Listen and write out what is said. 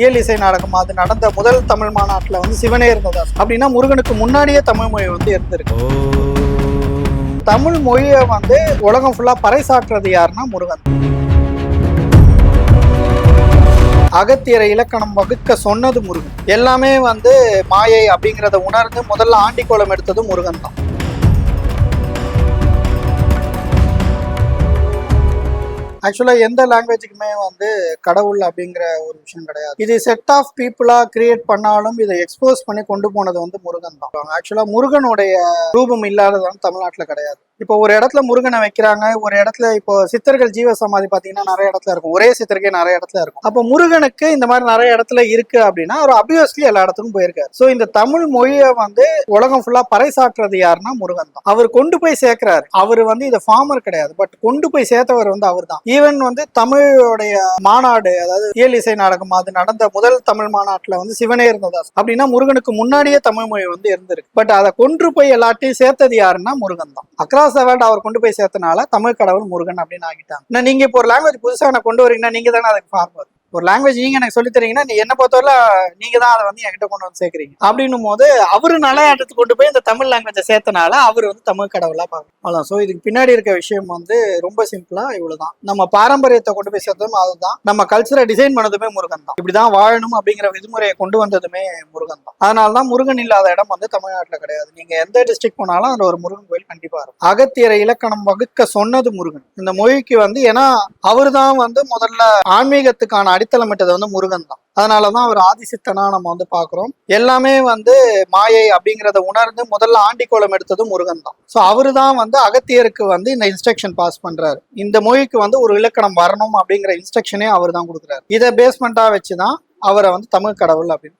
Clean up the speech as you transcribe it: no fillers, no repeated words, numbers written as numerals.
இயல் இசை நாடகம் அது நடந்த முதல் தமிழ் மாநாட்டில் வந்து சிவனே இருந்ததா அப்படின்னா முருகனுக்கு முன்னாடியே தமிழ் மொழி வந்து இருந்திருக்கு. தமிழ் மொழியை வந்து உலகம் ஃபுல்லா பறைசாற்றுறது யாருன்னா முருகன். அகத்தியரை இலக்கணம் வகுக்க சொன்னது முருகன். எல்லாமே வந்து மாயை அப்படிங்கிறத உணர்ந்து முதல்ல ஆண்டிக்கோலம் எடுத்தது முருகன் தான். ஆக்சுவலா எந்த லாங்குவேஜுக்குமே வந்து கடவுள் அப்படிங்கிற ஒரு விஷயம் கிடையாது. இது செட் ஆஃப் பீப்புளா கிரியேட் பண்ணாலும் இதை எக்ஸ்போஸ் பண்ணி கொண்டு போனது வந்து முருகன் தான். ஆக்சுவலா முருகனுடைய ரூபம் இல்லாததான் தமிழ்நாட்டுல கிடையாது. இப்போ ஒரு இடத்துல முருகனை வைக்கிறாங்க, ஒரு இடத்துல இப்போ சித்தர்கள் ஜீவ சமாதி பாத்தீங்கன்னா நிறைய இடத்துல இருக்கும், ஒரே சித்தருக்கே நிறைய இடத்துல இருக்கும். அப்போ முருகனுக்கு இந்த மாதிரி நிறைய இடத்துல இருக்கு அப்படின்னா அவர் அபியஸ்லி எல்லா இடத்துக்கும் போயிருக்காரு. ஸோ இந்த தமிழ் மொழியை வந்து உலகம் ஃபுல்லா பறைசாற்றுறது யாருன்னா முருகன் தான். அவர் கொண்டு போய் சேர்க்கிறாரு. அவர் வந்து இது ஃபார்மர் கிடையாது, பட் கொண்டு போய் சேர்த்தவர் வந்து அவர் தான். ஈவன் வந்து தமிழோடைய மாநாடு, அதாவது இயல் இசை நாடகம் அது நடந்த முதல் தமிழ் மாநாட்டுல வந்து சிவனே இருந்ததா அப்படின்னா முருகனுக்கு முன்னாடியே தமிழ் மொழி வந்து இருந்திருக்கு. பட் அதை கொண்டு போய் எல்லாத்தையும் சேர்த்தது யாருன்னா முருகன் தான். அக்ராஸ் வேர்ல்ட் அவர் கொண்டு போய் சேர்த்தனால தமிழ் கடவுள் முருகன் அப்படின்னு ஆகிட்டாங்க. நீங்க இப்போ ஒரு லாங்குவேஜ் புதுசா கொண்டு வரீங்கன்னா நீங்க தானே அதுக்கு ஃபார்மர். ஒரு லாங்குவேஜ் நீங்க எனக்கு சொல்லி தரீங்கன்னா நீ என்ன பொறுத்தவரை நீங்க தான் அதை வந்து என்கிட்ட கொண்டு வந்து சேர்க்கறீங்க. அப்படின்னும் போது அவரு நல்ல இடத்துக்கு கொண்டு போய் இந்த தமிழ் லாங்குவேஜை சேர்த்தனால அவர் வந்து தமிழ் கடவுளா பார்க்கணும். அவ்வளவுதான். ஸோ இதுக்கு பின்னாடி இருக்க விஷயம் வந்து ரொம்ப சிம்பிளா இவ்வளவுதான். நம்ம பாரம்பரியத்தை கொண்டு போய் சேர்த்ததும் அதுதான், நம்ம கல்ச்சரை டிசைன் பண்ணதுமே முருகன் தான். இப்படிதான் வாழணும் அப்படிங்கிற விதிமுறையை கொண்டு வந்ததுமே முருகன் தான். அதனாலதான் முருகன் இல்லாத இடம் வந்து தமிழ்நாட்டுல கிடையாது. நீங்க எந்த டிஸ்ட்ரிக்ட் போனாலும் அதுல ஒரு முருகன் கோயில் கண்டிப்பா இருக்கும். அகத்தியரை இலக்கணம் வகுக்க சொன்னது முருகன். இந்த மொழிக்கு வந்து ஏன்னா அவர் தான் வந்து முதல்ல ஆன்மீகத்துக்கான அடித்தளமிட்டது வந்து முருகன் தான். அதனாலதான் அவர் ஆதிசித்தனா நம்ம வந்து பாக்குறோம். எல்லாமே வந்து மாயை அப்படிங்கிறத உணர்ந்து முதல்ல ஆண்டிக்கோலம் எடுத்தது முருகன் தான். ஸோ அவரு தான் வந்து அகத்தியருக்கு வந்து இந்த இன்ஸ்ட்ரக்ஷன் பாஸ் பண்றாரு. இந்த மொழிக்கு வந்து ஒரு இலக்கணம் வரணும் அப்படிங்கிற இன்ஸ்ட்ரக்ஷனே அவர் தான் கொடுக்குறாரு. இதை பேஸ்மெண்டா வச்சுதான் அவரை வந்து தமிழ் கடவுள் அப்படின்னு